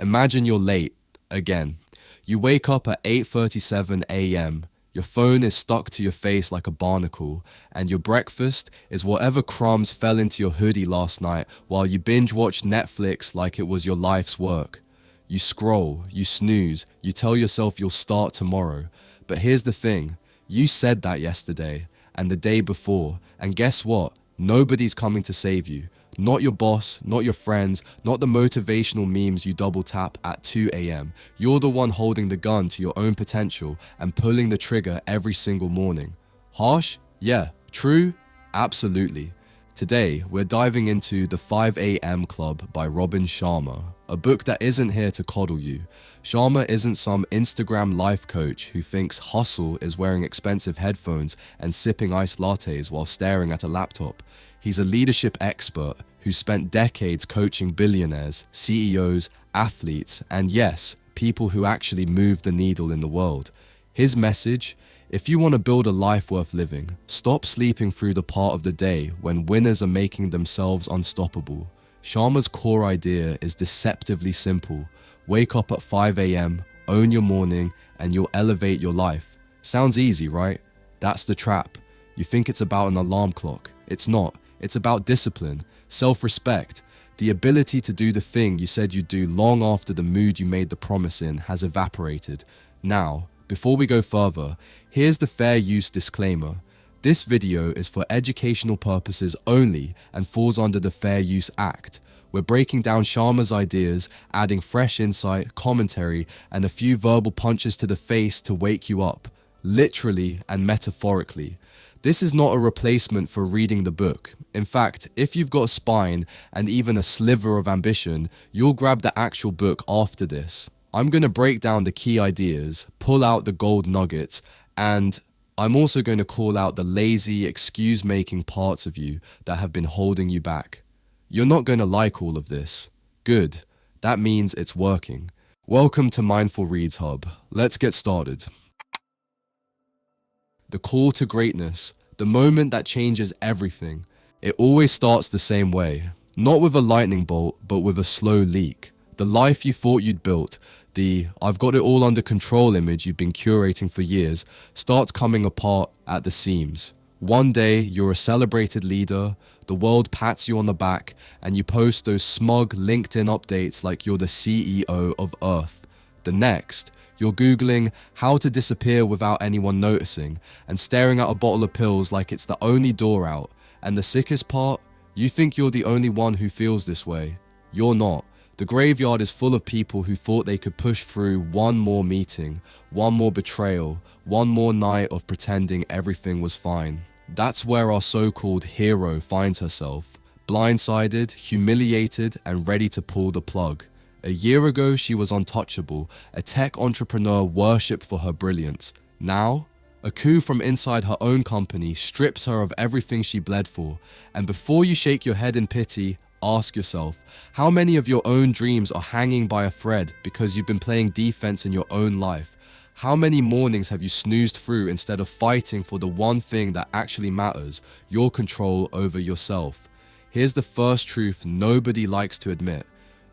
Imagine you're late, again. You wake up at 8:37 a.m., your phone is stuck to your face like a barnacle, and your breakfast is whatever crumbs fell into your hoodie last night while you binge watch Netflix like it was your life's work. You scroll, you snooze, you tell yourself you'll start tomorrow. But here's the thing, you said that yesterday, and the day before, and guess what? Nobody's coming to save you. Not your boss, not your friends, not the motivational memes you double tap at 2 a.m. You're the one holding the gun to your own potential and pulling the trigger every single morning. Harsh? Yeah. True? Absolutely. Today, we're diving into The 5 a.m. Club by Robin Sharma, a book that isn't here to coddle you. Sharma isn't some Instagram life coach who thinks hustle is wearing expensive headphones and sipping iced lattes while staring at a laptop. He's a leadership expert who spent decades coaching billionaires, CEOs, athletes, and yes, people who actually move the needle in the world. His message: if you want to build a life worth living, stop sleeping through the part of the day when winners are making themselves unstoppable. Sharma's core idea is deceptively simple. Wake up at 5 a.m., own your morning, and you'll elevate your life. Sounds easy, right? That's the trap. You think it's about an alarm clock. It's not. It's about discipline, self-respect, the ability to do the thing you said you'd do long after the mood you made the promise in has evaporated. Now, before we go further, here's the fair use disclaimer. This video is for educational purposes only and falls under the Fair Use Act. We're breaking down Sharma's ideas, adding fresh insight, commentary, and a few verbal punches to the face to wake you up, literally and metaphorically. This is not a replacement for reading the book. In fact, if you've got a spine and even a sliver of ambition, you'll grab the actual book after this. I'm going to break down the key ideas, pull out the gold nuggets, and I'm also going to call out the lazy, excuse-making parts of you that have been holding you back. You're not going to like all of this. Good. That means it's working. Welcome to Mindful Reads Hub. Let's get started. The call to greatness, the moment that changes everything. It always starts the same way. Not with a lightning bolt, but with a slow leak. The life you thought you'd built, the "I've got it all under control" image you've been curating for years, starts coming apart at the seams. One day, you're a celebrated leader, the world pats you on the back, and you post those smug LinkedIn updates like you're the CEO of Earth. The next, you're Googling how to disappear without anyone noticing and staring at a bottle of pills like it's the only door out. And the sickest part, you think you're the only one who feels this way. You're not. The graveyard is full of people who thought they could push through one more meeting, one more betrayal, one more night of pretending everything was fine. That's where our so-called hero finds herself, blindsided, humiliated, and ready to pull the plug. A year ago, she was untouchable, a tech entrepreneur worshipped for her brilliance. Now, a coup from inside her own company strips her of everything she bled for. And before you shake your head in pity, ask yourself, how many of your own dreams are hanging by a thread because you've been playing defense in your own life? How many mornings have you snoozed through instead of fighting for the one thing that actually matters, your control over yourself? Here's the first truth nobody likes to admit.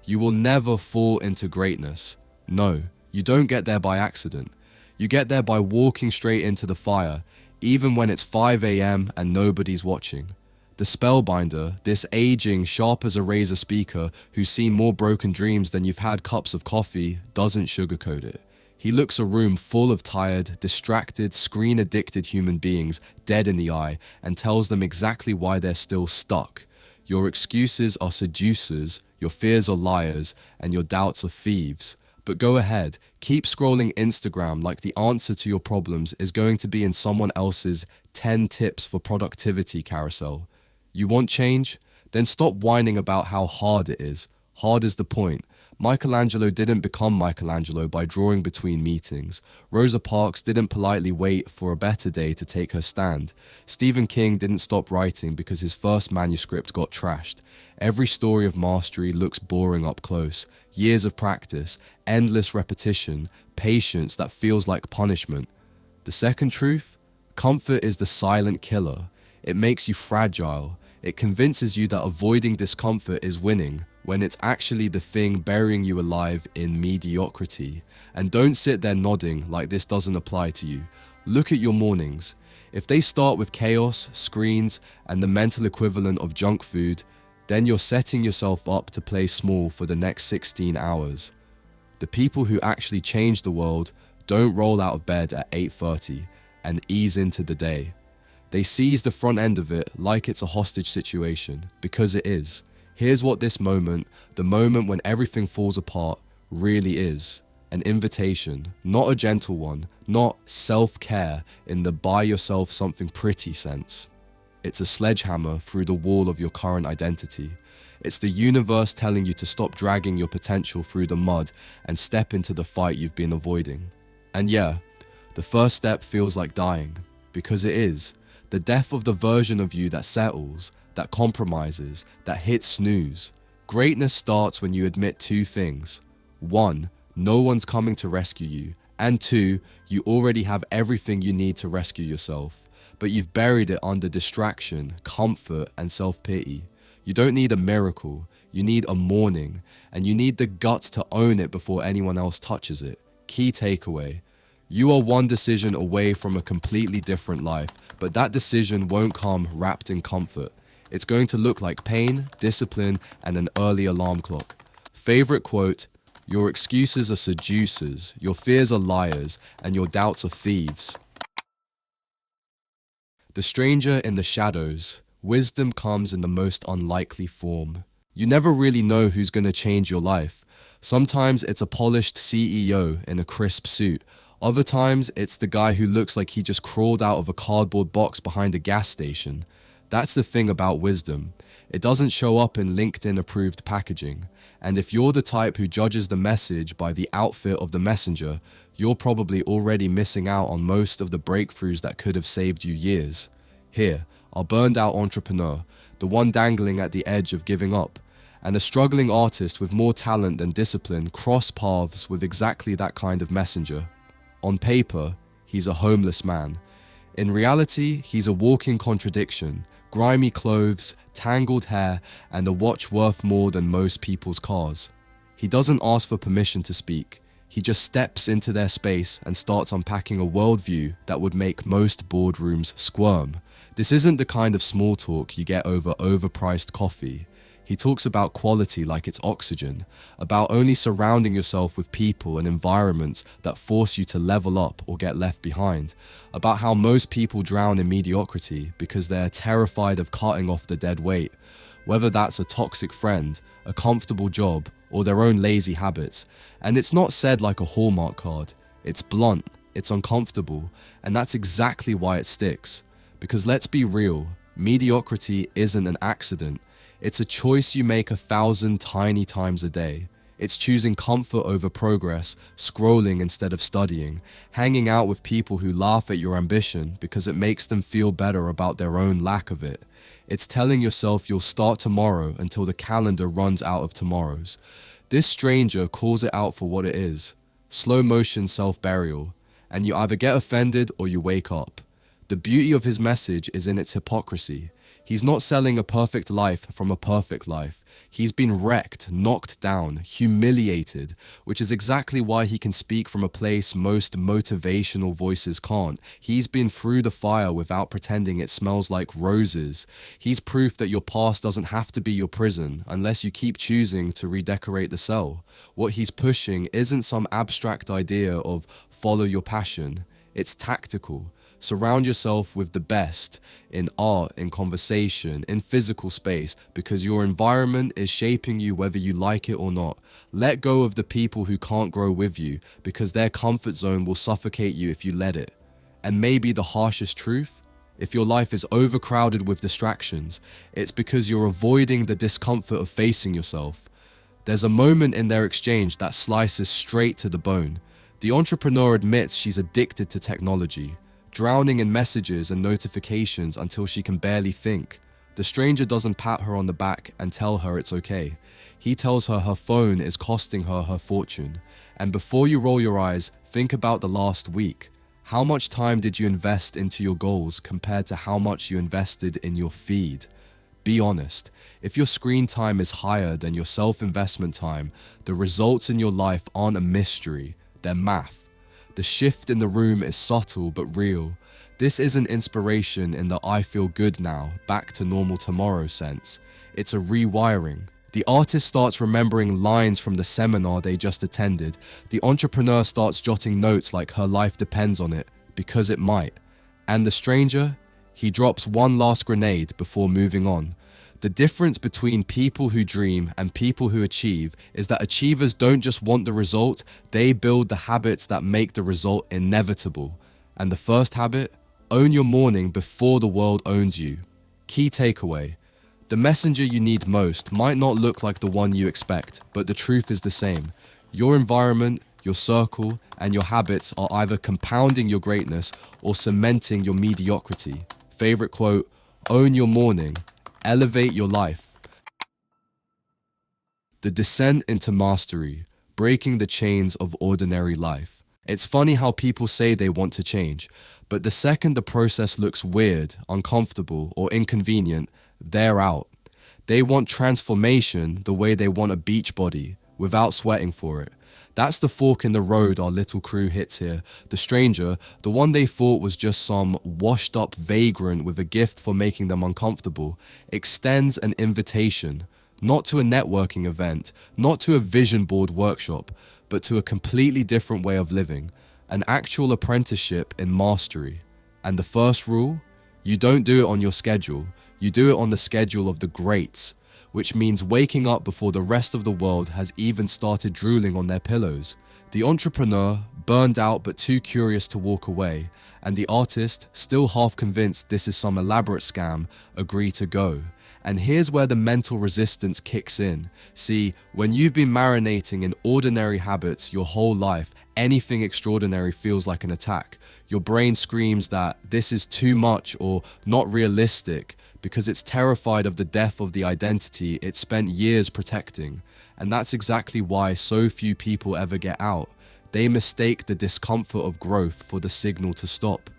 You will never fall into greatness. No, you don't get there by accident. You get there by walking straight into the fire, even when it's 5 a.m. and nobody's watching. The spellbinder, this aging, sharp as a razor speaker who's seen more broken dreams than you've had cups of coffee, doesn't sugarcoat it. He looks a room full of tired, distracted, screen-addicted human beings dead in the eye and tells them exactly why they're still stuck. Your excuses are seducers, your fears are liars, and your doubts are thieves. But go ahead, keep scrolling Instagram like the answer to your problems is going to be in someone else's 10 tips for productivity carousel. You want change? Then stop whining about how hard it is. Hard is the point. Michelangelo didn't become Michelangelo by drawing between meetings. Rosa Parks didn't politely wait for a better day to take her stand. Stephen King didn't stop writing because his first manuscript got trashed. Every story of mastery looks boring up close. Years of practice, endless repetition, patience that feels like punishment. The second truth? Comfort is the silent killer. It makes you fragile. It convinces you that avoiding discomfort is winning, when it's actually the thing burying you alive in mediocrity. And don't sit there nodding like this doesn't apply to you. Look at your mornings. If they start with chaos, screens, and the mental equivalent of junk food, then you're setting yourself up to play small for the next 16 hours. The people who actually change the world don't roll out of bed at 8:30 and ease into the day. They seize the front end of it like it's a hostage situation, because it is. Here's what this moment, the moment when everything falls apart, really is. An invitation, not a gentle one, not self-care in the buy yourself something pretty sense. It's a sledgehammer through the wall of your current identity. It's the universe telling you to stop dragging your potential through the mud and step into the fight you've been avoiding. And yeah, the first step feels like dying, because it is. The death of the version of you that settles, that compromises, that hits snooze. Greatness starts when you admit two things. 1, no one's coming to rescue you. And 2, you already have everything you need to rescue yourself, but you've buried it under distraction, comfort, and self-pity. You don't need a miracle, you need a morning, and you need the guts to own it before anyone else touches it. Key takeaway. You are one decision away from a completely different life, but that decision won't come wrapped in comfort. It's going to look like pain, discipline, and an early alarm clock. Favorite quote, your excuses are seducers, your fears are liars, and your doubts are thieves. The stranger in the shadows, wisdom comes in the most unlikely form. You never really know who's going to change your life. Sometimes it's a polished CEO in a crisp suit. Other times, it's the guy who looks like he just crawled out of a cardboard box behind a gas station. That's the thing about wisdom. It doesn't show up in LinkedIn-approved packaging. And if you're the type who judges the message by the outfit of the messenger, you're probably already missing out on most of the breakthroughs that could have saved you years. Here, our burned-out entrepreneur, the one dangling at the edge of giving up, and a struggling artist with more talent than discipline cross paths with exactly that kind of messenger. On paper, he's a homeless man. In reality, he's a walking contradiction, grimy clothes, tangled hair, and a watch worth more than most people's cars. He doesn't ask for permission to speak. He just steps into their space and starts unpacking a worldview that would make most boardrooms squirm. This isn't the kind of small talk you get over overpriced coffee. He talks about quality like it's oxygen, about only surrounding yourself with people and environments that force you to level up or get left behind, about how most people drown in mediocrity because they're terrified of cutting off the dead weight, whether that's a toxic friend, a comfortable job, or their own lazy habits. And it's not said like a Hallmark card. It's blunt, it's uncomfortable, and that's exactly why it sticks. Because let's be real, mediocrity isn't an accident. It's a choice you make 1,000 tiny times a day. It's choosing comfort over progress, scrolling instead of studying, hanging out with people who laugh at your ambition because it makes them feel better about their own lack of it. It's telling yourself you'll start tomorrow until the calendar runs out of tomorrows. This stranger calls it out for what it is. Slow motion self-burial. And you either get offended or you wake up. The beauty of his message is in its hypocrisy. He's not selling a perfect life from a perfect life. He's been wrecked, knocked down, humiliated, which is exactly why he can speak from a place most motivational voices can't. He's been through the fire without pretending it smells like roses. He's proof that your past doesn't have to be your prison unless you keep choosing to redecorate the cell. What he's pushing isn't some abstract idea of follow your passion. It's tactical. Surround yourself with the best in art, in conversation, in physical space, because your environment is shaping you whether you like it or not. Let go of the people who can't grow with you, because their comfort zone will suffocate you if you let it. And maybe the harshest truth? If your life is overcrowded with distractions, it's because you're avoiding the discomfort of facing yourself. There's a moment in their exchange that slices straight to the bone. The entrepreneur admits she's addicted to technology, drowning in messages and notifications until she can barely think. The stranger doesn't pat her on the back and tell her it's okay. He tells her her phone is costing her her fortune. And before you roll your eyes, think about the last week. How much time did you invest into your goals compared to how much you invested in your feed? Be honest. If your screen time is higher than your self-investment time, the results in your life aren't a mystery, they're math. The shift in the room is subtle but real. This isn't inspiration in the I feel good now, back to normal tomorrow sense. It's a rewiring. The artist starts remembering lines from the seminar they just attended. The entrepreneur starts jotting notes like her life depends on it, because it might. And the stranger? He drops one last grenade before moving on. The difference between people who dream and people who achieve is that achievers don't just want the result, they build the habits that make the result inevitable. And the first habit? Own your morning before the world owns you. Key takeaway. The messenger you need most might not look like the one you expect, but the truth is the same. Your environment, your circle, and your habits are either compounding your greatness or cementing your mediocrity. Favorite quote, own your morning, elevate your life. The descent into mastery, breaking the chains of ordinary life. It's funny how people say they want to change, but the second the process looks weird, uncomfortable, or inconvenient, they're out. They want transformation the way they want a beach body, without sweating for it. That's the fork in the road our little crew hits here. The stranger, the one they thought was just some washed up vagrant with a gift for making them uncomfortable, extends an invitation, not to a networking event, not to a vision board workshop, but to a completely different way of living, an actual apprenticeship in mastery. And the first rule? You don't do it on your schedule, you do it on the schedule of the greats, which means waking up before the rest of the world has even started drooling on their pillows. The entrepreneur, burned out but too curious to walk away, and the artist, still half convinced this is some elaborate scam, agree to go. And here's where the mental resistance kicks in. See, when you've been marinating in ordinary habits your whole life, anything extraordinary feels like an attack. Your brain screams that this is too much or not realistic because it's terrified of the death of the identity it spent years protecting. And that's exactly why so few people ever get out. They mistake the discomfort of growth for the signal to stop.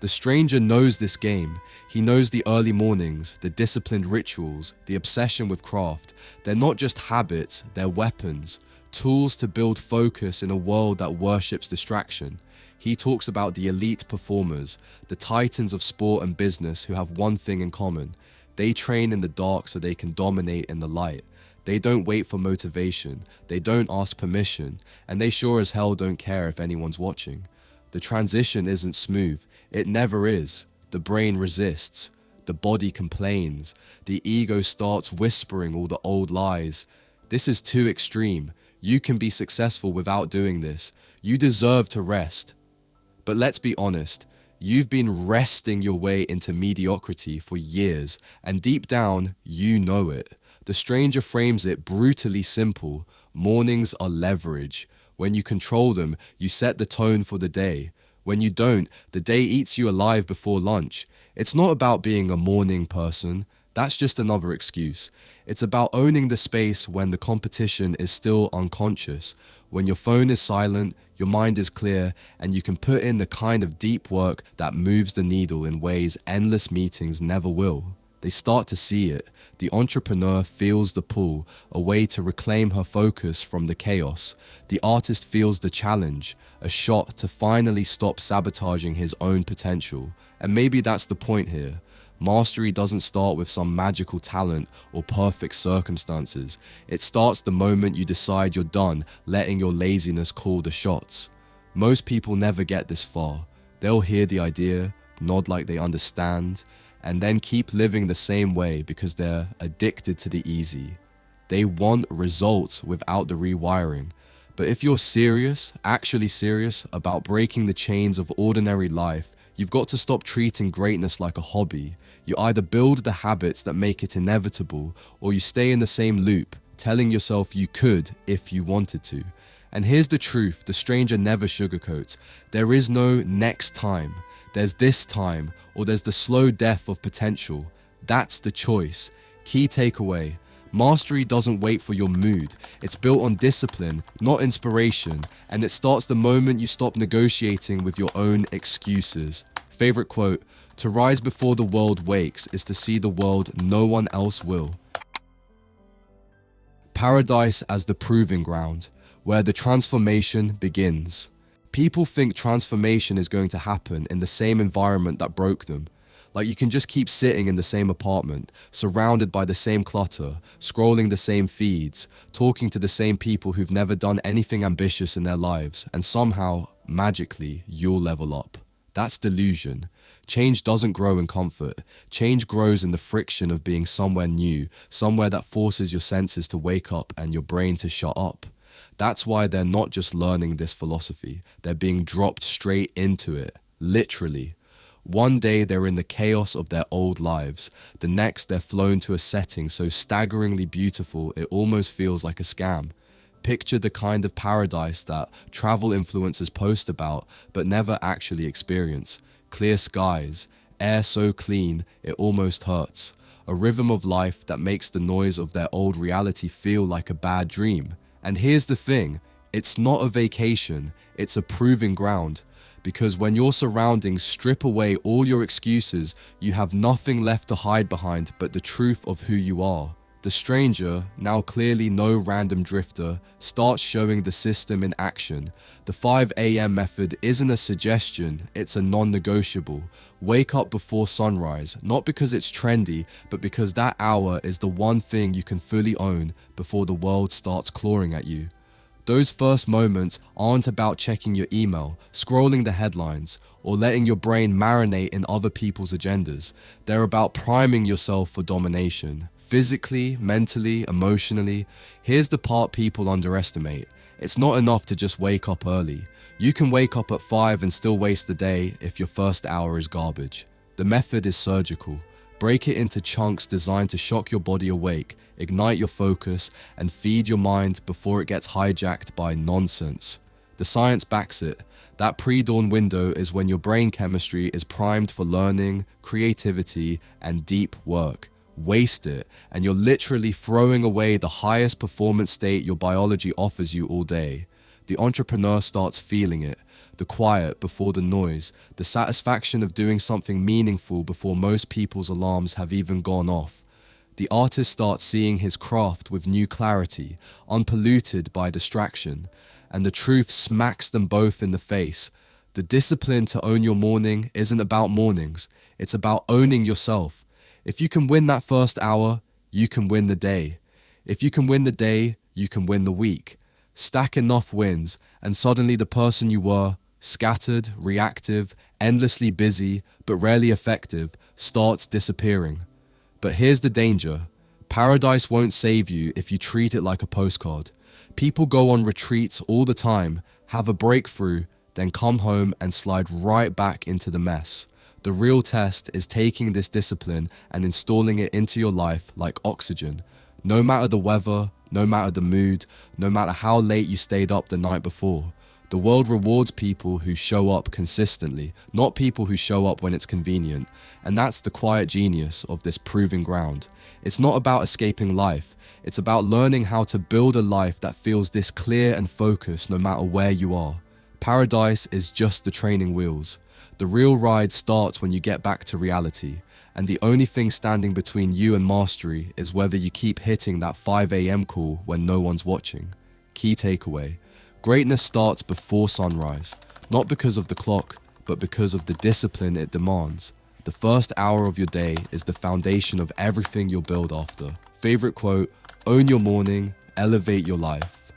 The stranger knows this game. He knows the early mornings, the disciplined rituals, the obsession with craft. They're not just habits, they're weapons, tools to build focus in a world that worships distraction. He talks about the elite performers, the titans of sport and business who have one thing in common. They train in the dark so they can dominate in the light. They don't wait for motivation, they don't ask permission, and they sure as hell don't care if anyone's watching. The transition isn't smooth, it never is. The brain resists, the body complains, the ego starts whispering all the old lies. This is too extreme. You can be successful without doing this. You deserve to rest. But let's be honest, you've been resting your way into mediocrity for years, and deep down, you know it. The stranger frames it brutally simple. Mornings are leverage. When you control them, you set the tone for the day. When you don't, the day eats you alive before lunch. It's not about being a morning person. That's just another excuse. It's about owning the space when the competition is still unconscious. When your phone is silent, your mind is clear, and you can put in the kind of deep work that moves the needle in ways endless meetings never will. They start to see it. The entrepreneur feels the pull, a way to reclaim her focus from the chaos. The artist feels the challenge, a shot to finally stop sabotaging his own potential. And maybe that's the point here. Mastery doesn't start with some magical talent or perfect circumstances. It starts the moment you decide you're done letting your laziness call the shots. Most people never get this far. They'll hear the idea, nod like they understand, and then keep living the same way because they're addicted to the easy. They want results without the rewiring. But if you're serious, actually serious, about breaking the chains of ordinary life, you've got to stop treating greatness like a hobby. You either build the habits that make it inevitable, or you stay in the same loop, telling yourself you could if you wanted to. And here's the truth the stranger never sugarcoats. There is no next time. There's this time, or there's the slow death of potential. That's the choice. Key takeaway. Mastery doesn't wait for your mood. It's built on discipline, not inspiration, and it starts the moment you stop negotiating with your own excuses. Favorite quote, "To rise before the world wakes is to see the world no one else will." Paradise as the proving ground, where the transformation begins. People think transformation is going to happen in the same environment that broke them. Like you can just keep sitting in the same apartment, surrounded by the same clutter, scrolling the same feeds, talking to the same people who've never done anything ambitious in their lives, and somehow, magically, you'll level up. That's delusion. Change doesn't grow in comfort. Change grows in the friction of being somewhere new, somewhere that forces your senses to wake up and your brain to shut up. That's why they're not just learning this philosophy, they're being dropped straight into it, literally. One day they're in the chaos of their old lives, the next they're flown to a setting so staggeringly beautiful it almost feels like a scam. Picture the kind of paradise that travel influencers post about but never actually experience. Clear skies, air so clean it almost hurts. A rhythm of life that makes the noise of their old reality feel like a bad dream. And here's the thing, it's not a vacation, it's a proving ground. Because when your surroundings strip away all your excuses, you have nothing left to hide behind but the truth of who you are. The stranger, now clearly no random drifter, starts showing the system in action. The 5 a.m. method isn't a suggestion, it's a non-negotiable. Wake up before sunrise, not because it's trendy, but because that hour is the one thing you can fully own before the world starts clawing at you. Those first moments aren't about checking your email, scrolling the headlines, or letting your brain marinate in other people's agendas. They're about priming yourself for domination. Physically, mentally, emotionally. Here's the part people underestimate. It's not enough to just wake up early. You can wake up at 5 and still waste the day if your first hour is garbage. The method is surgical. Break it into chunks designed to shock your body awake, ignite your focus, and feed your mind before it gets hijacked by nonsense. The science backs it. That pre-dawn window is when your brain chemistry is primed for learning, creativity, and deep work. Waste it, and you're literally throwing away the highest performance state your biology offers you all day. The entrepreneur starts feeling it. The quiet before the noise, the satisfaction of doing something meaningful before most people's alarms have even gone off. The artist starts seeing his craft with new clarity, unpolluted by distraction, and the truth smacks them both in the face. The discipline to own your morning isn't about mornings, it's about owning yourself. If you can win that first hour, you can win the day. If you can win the day, you can win the week. Stack enough wins, and suddenly the person you were, scattered, reactive, endlessly busy, but rarely effective, starts disappearing. But here's the danger. Paradise won't save you if you treat it like a postcard. People go on retreats all the time, have a breakthrough, then come home and slide right back into the mess. The real test is taking this discipline and installing it into your life like oxygen. No matter the weather, no matter the mood, no matter how late you stayed up the night before. The world rewards people who show up consistently, not people who show up when it's convenient. And that's the quiet genius of this proving ground. It's not about escaping life. It's about learning how to build a life that feels this clear and focused no matter where you are. Paradise is just the training wheels. The real ride starts when you get back to reality. And the only thing standing between you and mastery is whether you keep hitting that 5 a.m. call when no one's watching. Key takeaway. Greatness starts before sunrise, not because of the clock, but because of the discipline it demands. The first hour of your day is the foundation of everything you'll build after. Favorite quote, own your morning, elevate your life.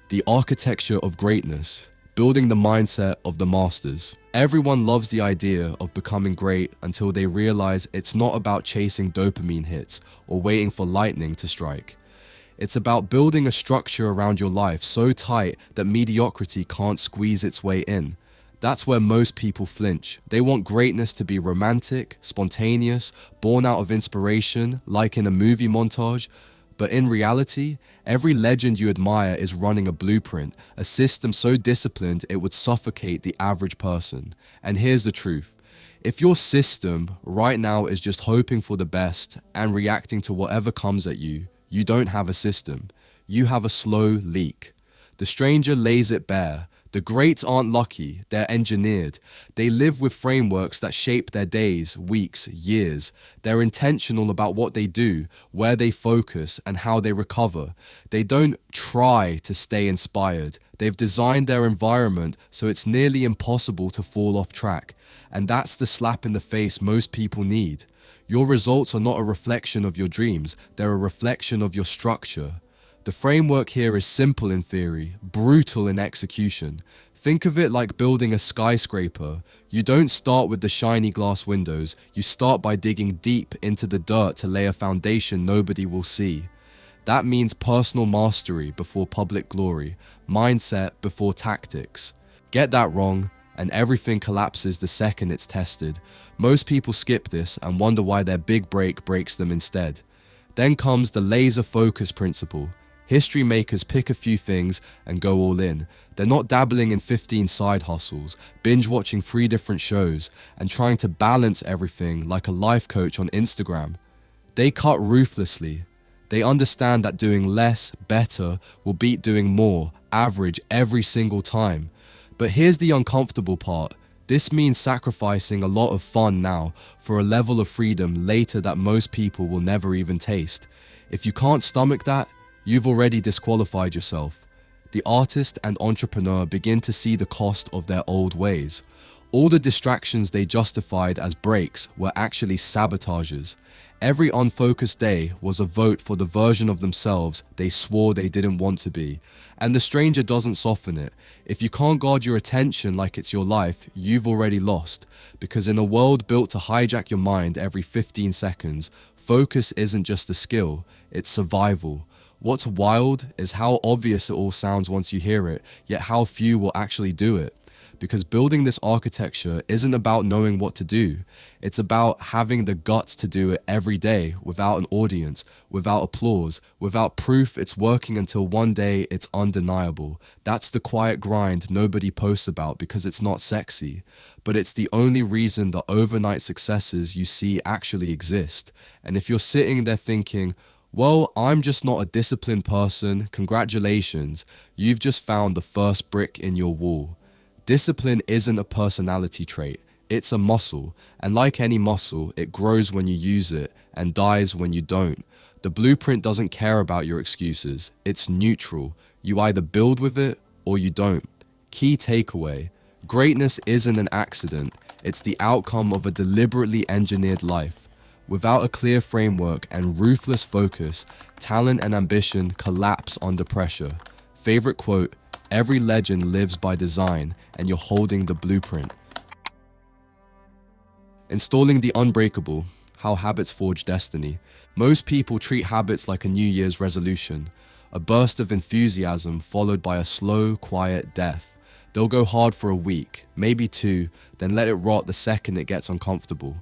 The architecture of greatness, building the mindset of the masters. Everyone loves the idea of becoming great until they realize it's not about chasing dopamine hits or waiting for lightning to strike. It's about building a structure around your life so tight that mediocrity can't squeeze its way in. That's where most people flinch. They want greatness to be romantic, spontaneous, born out of inspiration, like in a movie montage. But in reality, every legend you admire is running a blueprint, a system so disciplined it would suffocate the average person. And here's the truth. If your system right now is just hoping for the best and reacting to whatever comes at you, you don't have a system. You have a slow leak. The stranger lays it bare. The greats aren't lucky, they're engineered. They live with frameworks that shape their days, weeks, years. They're intentional about what they do, where they focus, and how they recover. They don't try to stay inspired. They've designed their environment so it's nearly impossible to fall off track. And that's the slap in the face most people need. Your results are not a reflection of your dreams, they're a reflection of your structure. The framework here is simple in theory, brutal in execution. Think of it like building a skyscraper. You don't start with the shiny glass windows, you start by digging deep into the dirt to lay a foundation nobody will see. That means personal mastery before public glory, mindset before tactics. Get that wrong, and everything collapses the second it's tested. Most people skip this and wonder why their big break breaks them instead. Then comes the laser focus principle. History makers pick a few things and go all in. They're not dabbling in 15 side hustles, binge watching 3 different shows, and trying to balance everything like a life coach on Instagram. They cut ruthlessly. They understand that doing less, better, will beat doing more, average every single time. But here's the uncomfortable part. This means sacrificing a lot of fun now for a level of freedom later that most people will never even taste. If you can't stomach that, you've already disqualified yourself. The artist and entrepreneur begin to see the cost of their old ways. All the distractions they justified as breaks were actually sabotages. Every unfocused day was a vote for the version of themselves they swore they didn't want to be. And the stranger doesn't soften it. If you can't guard your attention like it's your life, you've already lost. Because in a world built to hijack your mind every 15 seconds, focus isn't just a skill, it's survival. What's wild is how obvious it all sounds once you hear it, yet how few will actually do it. Because building this architecture isn't about knowing what to do. It's about having the guts to do it every day without an audience, without applause, without proof it's working until one day it's undeniable. That's the quiet grind nobody posts about because it's not sexy. But it's the only reason the overnight successes you see actually exist. And if you're sitting there thinking, well, I'm just not a disciplined person, congratulations, you've just found the first brick in your wall. Discipline isn't a personality trait, it's a muscle, and like any muscle, it grows when you use it and dies when you don't. The blueprint doesn't care about your excuses, it's neutral. You either build with it or you don't. Key takeaway, greatness isn't an accident, it's the outcome of a deliberately engineered life. Without a clear framework and ruthless focus, talent and ambition collapse under pressure. Favorite quote, every legend lives by design, and you're holding the blueprint. Installing the unbreakable, how habits forge destiny. Most people treat habits like a New Year's resolution, a burst of enthusiasm followed by a slow, quiet death. They'll go hard for a week, maybe 2, then let it rot the second it gets uncomfortable.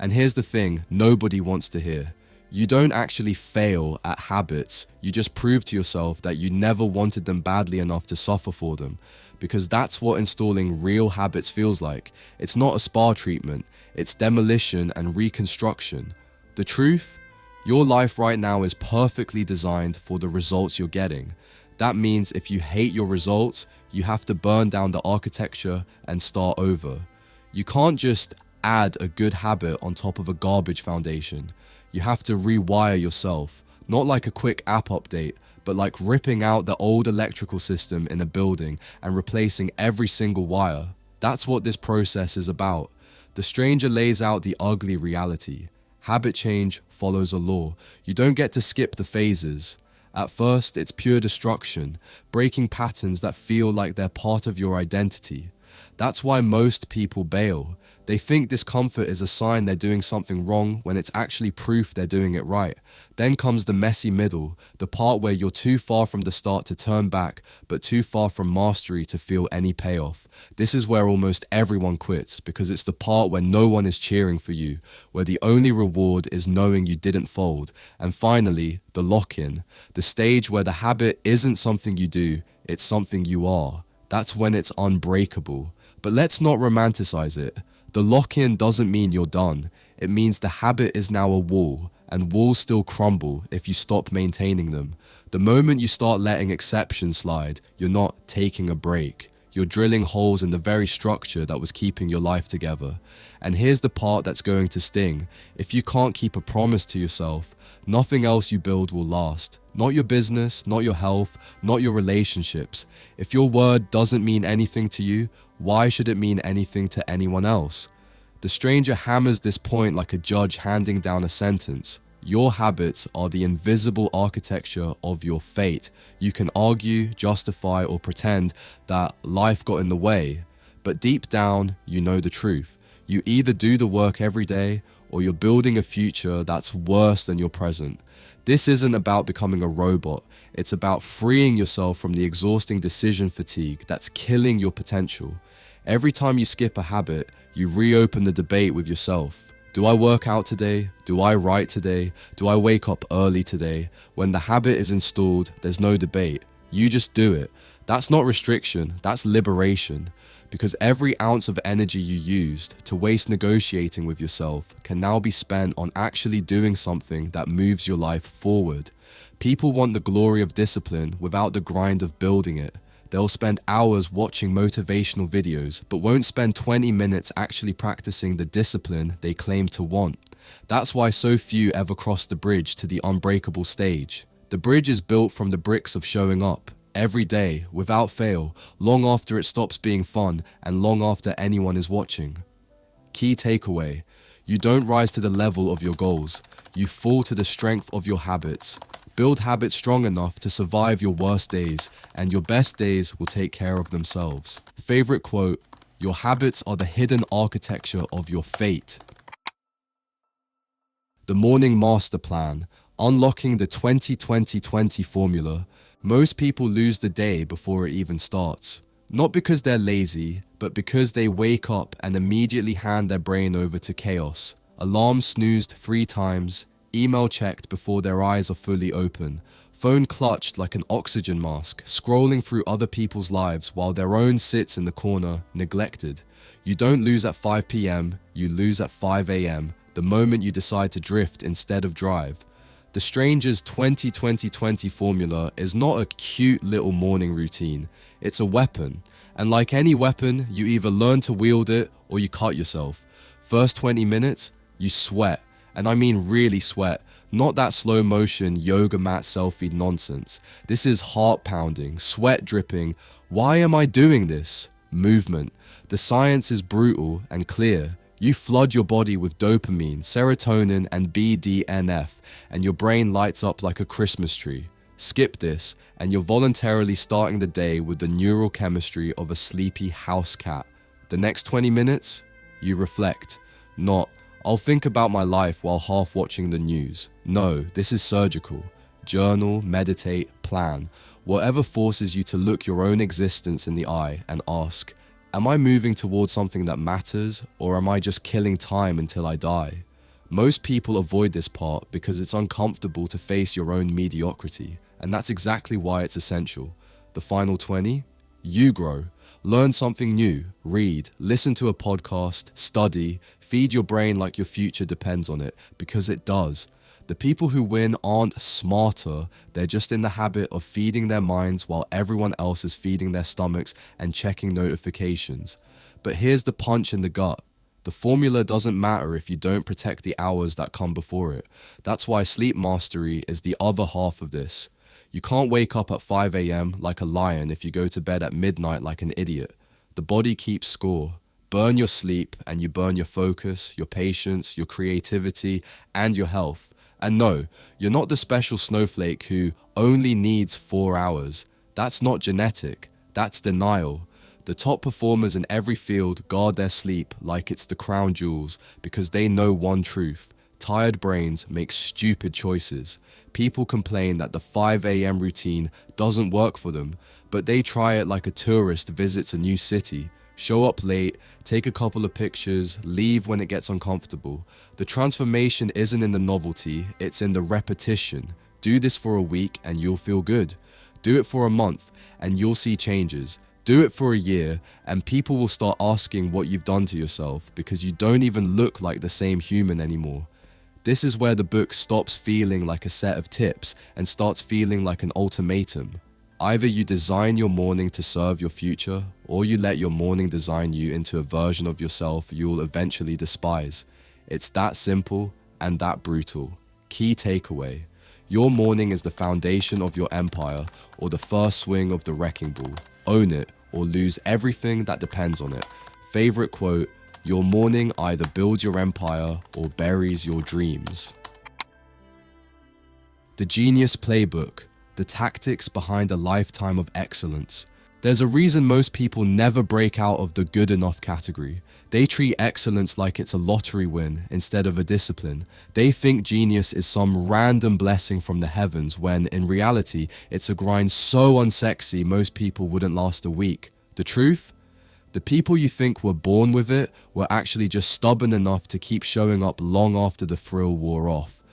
And here's the thing nobody wants to hear. You don't actually fail at habits, you just prove to yourself that you never wanted them badly enough to suffer for them. Because that's what installing real habits feels like. It's not a spa treatment, it's demolition and reconstruction. The truth? Your life right now is perfectly designed for the results you're getting. That means if you hate your results, you have to burn down the architecture and start over. You can't just add a good habit on top of a garbage foundation. You have to rewire yourself, not like a quick app update, but like ripping out the old electrical system in a building and replacing every single wire. That's what this process is about. The stranger lays out the ugly reality. Habit change follows a law. You don't get to skip the phases. At first, it's pure destruction, breaking patterns that feel like they're part of your identity. That's why most people bail. They think discomfort is a sign they're doing something wrong when it's actually proof they're doing it right. Then comes the messy middle, the part where you're too far from the start to turn back, but too far from mastery to feel any payoff. This is where almost everyone quits, because it's the part where no one is cheering for you, where the only reward is knowing you didn't fold. And finally, the lock-in, the stage where the habit isn't something you do, it's something you are. That's when it's unbreakable. But let's not romanticize it. The lock-in doesn't mean you're done. It means the habit is now a wall, and walls still crumble if you stop maintaining them. The moment you start letting exceptions slide, you're not taking a break. You're drilling holes in the very structure that was keeping your life together. And here's the part that's going to sting. If you can't keep a promise to yourself, nothing else you build will last. Not your business, not your health, not your relationships. If your word doesn't mean anything to you, why should it mean anything to anyone else? The stranger hammers this point like a judge handing down a sentence. Your habits are the invisible architecture of your fate. You can argue, justify, or pretend that life got in the way, but deep down, you know the truth. You either do the work every day, or you're building a future that's worse than your present. This isn't about becoming a robot. It's about freeing yourself from the exhausting decision fatigue that's killing your potential. Every time you skip a habit, you reopen the debate with yourself. Do I work out today? Do I write today? Do I wake up early today? When the habit is installed, there's no debate. You just do it. That's not restriction, that's liberation. Because every ounce of energy you used to waste negotiating with yourself can now be spent on actually doing something that moves your life forward. People want the glory of discipline without the grind of building it. They'll spend hours watching motivational videos, but won't spend 20 minutes actually practicing the discipline they claim to want. That's why so few ever cross the bridge to the unbreakable stage. The bridge is built from the bricks of showing up, every day, without fail, long after it stops being fun and long after anyone is watching. Key takeaway: you don't rise to the level of your goals, you fall to the strength of your habits. Build habits strong enough to survive your worst days, and your best days will take care of themselves. Favorite quote: your habits are the hidden architecture of your fate. The Morning Master Plan, unlocking the 20-20-20 formula. Most people lose the day before it even starts. Not because they're lazy, but because they wake up and immediately hand their brain over to chaos. Alarm snoozed 3 times, email checked before their eyes are fully open, phone clutched like an oxygen mask, scrolling through other people's lives while their own sits in the corner, neglected. You don't lose at 5 p.m, you lose at 5 a.m, the moment you decide to drift instead of drive. The Stranger's 20-20-20 formula is not a cute little morning routine, it's a weapon. And like any weapon, you either learn to wield it or you cut yourself. First 20 minutes, you sweat. And I mean really sweat, not that slow motion yoga mat selfie nonsense. This is heart pounding, sweat dripping. Why am I doing this? Movement. The science is brutal and clear. You flood your body with dopamine, serotonin, and BDNF, and your brain lights up like a Christmas tree. Skip this, and you're voluntarily starting the day with the neural chemistry of a sleepy house cat. The next 20 minutes, you reflect. Not, I'll think about my life while half watching the news. No, this is surgical. Journal, meditate, plan. Whatever forces you to look your own existence in the eye and ask, am I moving towards something that matters, or am I just killing time until I die? Most people avoid this part because it's uncomfortable to face your own mediocrity, and that's exactly why it's essential. The final 20? You grow. Learn something new, read, listen to a podcast, study, feed your brain like your future depends on it, because it does. The people who win aren't smarter, they're just in the habit of feeding their minds while everyone else is feeding their stomachs and checking notifications. But here's the punch in the gut. The formula doesn't matter if you don't protect the hours that come before it. That's why sleep mastery is the other half of this. You can't wake up at 5 a.m. like a lion if you go to bed at midnight like an idiot. The body keeps score. Burn your sleep and you burn your focus, your patience, your creativity, and your health. And no, you're not the special snowflake who only needs 4 hours. That's not genetic, that's denial. The top performers in every field guard their sleep like it's the crown jewels because they know one truth. Tired brains make stupid choices. People complain that the 5 a.m. routine doesn't work for them, but they try it like a tourist visits a new city. Show up late, take a couple of pictures, leave when it gets uncomfortable. The transformation isn't in the novelty, it's in the repetition. Do this for a week and you'll feel good. Do it for a month and you'll see changes. Do it for a year and people will start asking what you've done to yourself because you don't even look like the same human anymore. This is where the book stops feeling like a set of tips and starts feeling like an ultimatum. Either you design your morning to serve your future, or you let your morning design you into a version of yourself you'll eventually despise. It's that simple and that brutal. Key takeaway: your morning is the foundation of your empire or the first swing of the wrecking ball. Own it or lose everything that depends on it. Favorite quote: your morning either builds your empire or buries your dreams. The Genius Playbook, the tactics behind a lifetime of excellence. There's a reason most people never break out of the good enough category. They treat excellence like it's a lottery win instead of a discipline. They think genius is some random blessing from the heavens when, in reality, it's a grind so unsexy most people wouldn't last a week. The truth? The people you think were born with it were actually just stubborn enough to keep showing up long after the thrill wore off.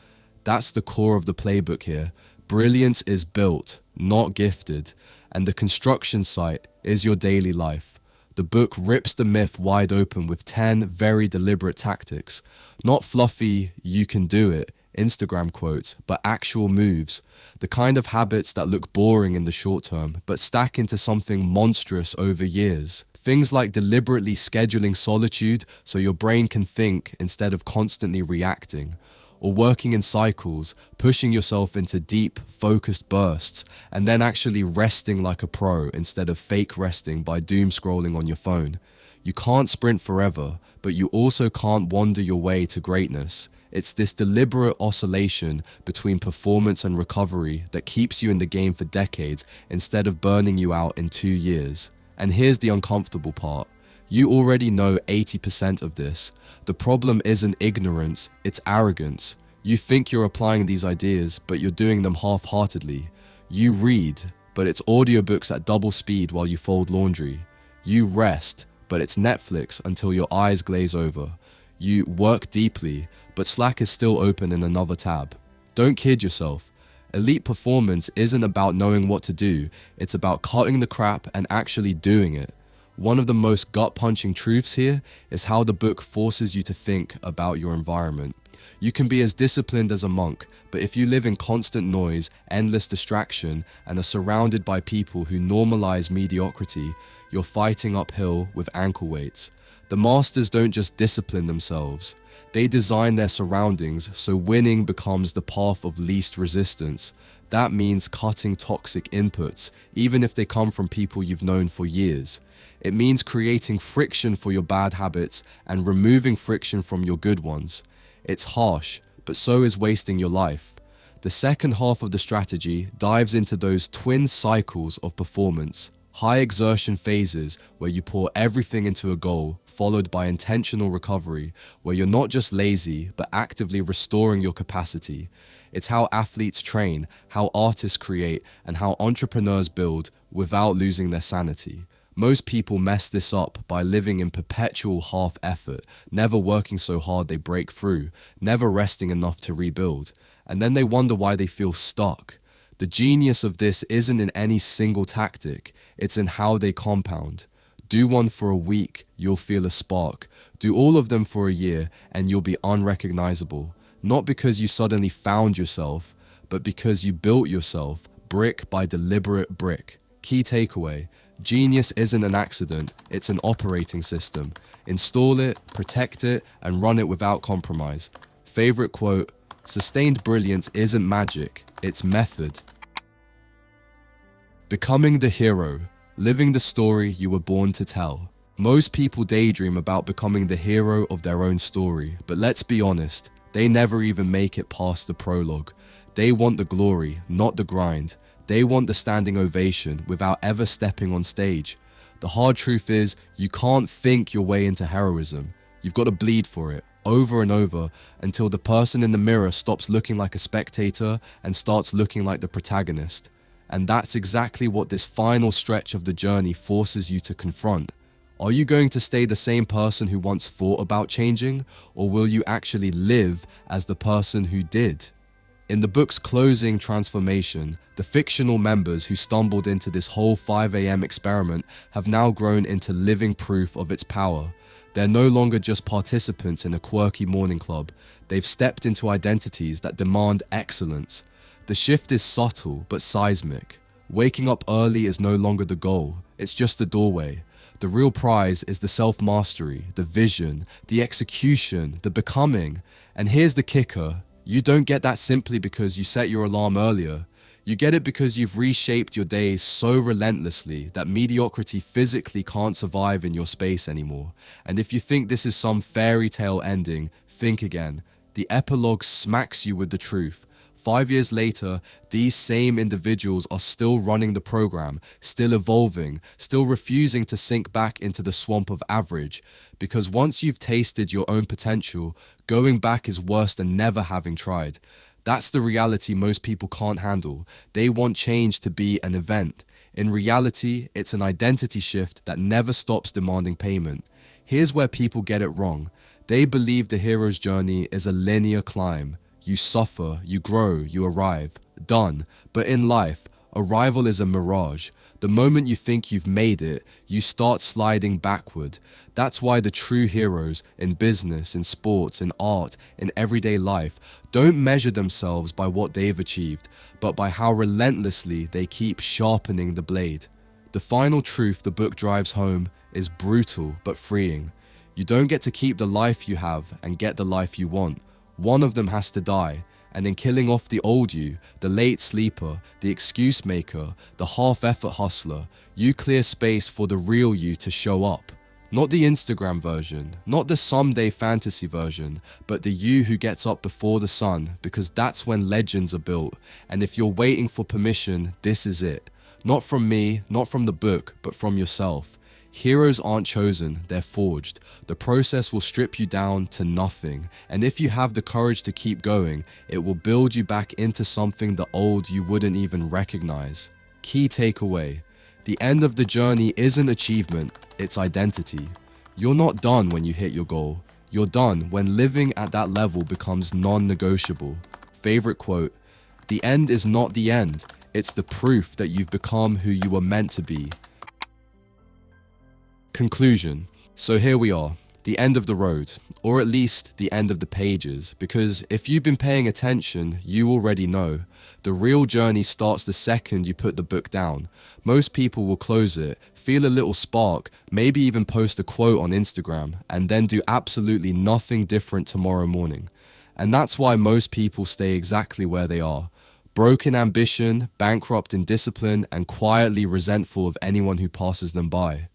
That's the core of the playbook here. Brilliance is built, not gifted, and the construction site is your daily life. The book rips the myth wide open with 10 very deliberate tactics. Not fluffy, you can do it, Instagram quotes, but actual moves. The kind of habits that look boring in the short term, but stack into something monstrous over years. Things like deliberately scheduling solitude so your brain can think instead of constantly reacting. Or working in cycles, pushing yourself into deep, focused bursts, and then actually resting like a pro instead of fake resting by doom scrolling on your phone. You can't sprint forever, but you also can't wander your way to greatness. It's this deliberate oscillation between performance and recovery that keeps you in the game for decades instead of burning you out in 2 years. And here's the uncomfortable part. You already know 80% of this. The problem isn't ignorance, it's arrogance. You think you're applying these ideas, but you're doing them half-heartedly. You read, but it's audiobooks at double speed while you fold laundry. You rest, but it's Netflix until your eyes glaze over. You work deeply, but Slack is still open in another tab. Don't kid yourself. Elite performance isn't about knowing what to do, it's about cutting the crap and actually doing it. One of the most gut-punching truths here is how the book forces you to think about your environment. You can be as disciplined as a monk, but if you live in constant noise, endless distraction, and are surrounded by people who normalize mediocrity, you're fighting uphill with ankle weights. The masters don't just discipline themselves. They design their surroundings so winning becomes the path of least resistance. That means cutting toxic inputs, even if they come from people you've known for years. It means creating friction for your bad habits and removing friction from your good ones. It's harsh, but so is wasting your life. The second half of the strategy dives into those twin cycles of performance. High exertion phases where you pour everything into a goal, followed by intentional recovery, where you're not just lazy, but actively restoring your capacity. It's how athletes train, how artists create, and how entrepreneurs build without losing their sanity. Most people mess this up by living in perpetual half effort, never working so hard they break through, never resting enough to rebuild, and then they wonder why they feel stuck. The genius of this isn't in any single tactic, it's in how they compound. Do one for a week, you'll feel a spark. Do all of them for a year, and you'll be unrecognizable. Not because you suddenly found yourself, but because you built yourself, brick by deliberate brick. Key takeaway: genius isn't an accident, it's an operating system. Install it, protect it, and run it without compromise. Favorite quote: sustained brilliance isn't magic, it's method. Becoming the hero, living the story you were born to tell. Most people daydream about becoming the hero of their own story, but let's be honest, they never even make it past the prologue. They want the glory, not the grind. They want the standing ovation without ever stepping on stage. The hard truth is, you can't think your way into heroism. You've got to bleed for it, over and over, until the person in the mirror stops looking like a spectator and starts looking like the protagonist. And that's exactly what this final stretch of the journey forces you to confront. Are you going to stay the same person who once thought about changing, or will you actually live as the person who did? In the book's closing transformation, the fictional members who stumbled into this whole 5 a.m. experiment have now grown into living proof of its power. They're no longer just participants in a quirky morning club. They've stepped into identities that demand excellence. The shift is subtle but seismic. Waking up early is no longer the goal, it's just the doorway. The real prize is the self-mastery, the vision, the execution, the becoming. And here's the kicker. You don't get that simply because you set your alarm earlier. You get it because you've reshaped your days so relentlessly that mediocrity physically can't survive in your space anymore. And if you think this is some fairy tale ending, think again. The epilogue smacks you with the truth. 5 years later, these same individuals are still running the program, still evolving, still refusing to sink back into the swamp of average. Because once you've tasted your own potential, going back is worse than never having tried. That's the reality most people can't handle. They want change to be an event. In reality, it's an identity shift that never stops demanding payment. Here's where people get it wrong. They believe the hero's journey is a linear climb. You suffer, you grow, you arrive. Done. But in life, arrival is a mirage. The moment you think you've made it, you start sliding backward. That's why the true heroes in business, in sports, in art, in everyday life don't measure themselves by what they've achieved, but by how relentlessly they keep sharpening the blade. The final truth the book drives home is brutal but freeing. You don't get to keep the life you have and get the life you want. One of them has to die. And in killing off the old you, the late sleeper, the excuse maker, the half-effort hustler, you clear space for the real you to show up. Not the Instagram version, not the someday fantasy version, but the you who gets up before the sun, because that's when legends are built. And if you're waiting for permission, this is it. Not from me, not from the book, but from yourself. Heroes aren't chosen, they're forged. The process will strip you down to nothing, and if you have the courage to keep going, it will build you back into something the old you wouldn't even recognize. Key takeaway: the end of the journey isn't achievement, it's identity. You're not done when you hit your goal. You're done when living at that level becomes non-negotiable. Favorite quote: the end is not the end, it's the proof that you've become who you were meant to be. Conclusion. So here we are, the end of the road, or at least the end of the pages, because if you've been paying attention, you already know. The real journey starts the second you put the book down. Most people will close it, feel a little spark, maybe even post a quote on Instagram, and then do absolutely nothing different tomorrow morning. And that's why most people stay exactly where they are. Broken ambition, bankrupt in discipline, and quietly resentful of anyone who passes them by.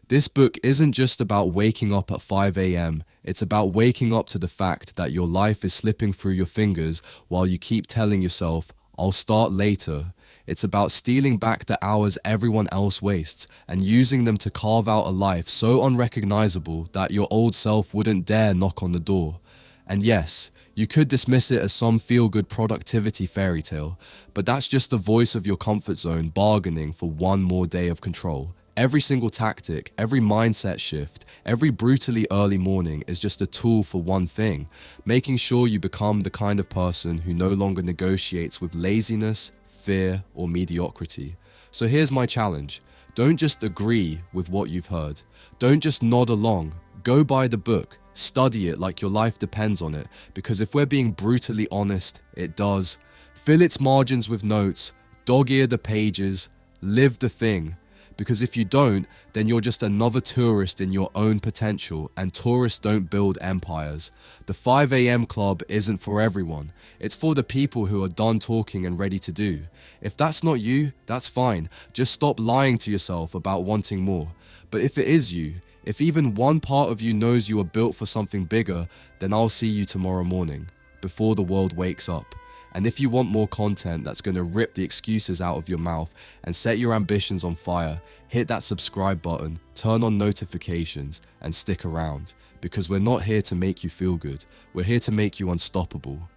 This book isn't just about waking up at 5 a.m. It's about waking up to the fact that your life is slipping through your fingers while you keep telling yourself, I'll start later. It's about stealing back the hours everyone else wastes and using them to carve out a life so unrecognizable that your old self wouldn't dare knock on the door. And yes, you could dismiss it as some feel-good productivity fairy tale, but that's just the voice of your comfort zone bargaining for one more day of control. Every single tactic, every mindset shift, every brutally early morning is just a tool for one thing, making sure you become the kind of person who no longer negotiates with laziness, fear, or mediocrity. So here's my challenge. Don't just agree with what you've heard. Don't just nod along. Go buy the book. Study it like your life depends on it, because if we're being brutally honest, it does. Fill its margins with notes, dog-ear the pages, live the thing. Because if you don't, then you're just another tourist in your own potential, and tourists don't build empires. The 5 a.m. club isn't for everyone. It's for the people who are done talking and ready to do. If that's not you, that's fine. Just stop lying to yourself about wanting more. But if it is you, if even one part of you knows you are built for something bigger, then I'll see you tomorrow morning, before the world wakes up. And if you want more content that's going to rip the excuses out of your mouth and set your ambitions on fire, hit that subscribe button, turn on notifications, and stick around. Because we're not here to make you feel good, we're here to make you unstoppable.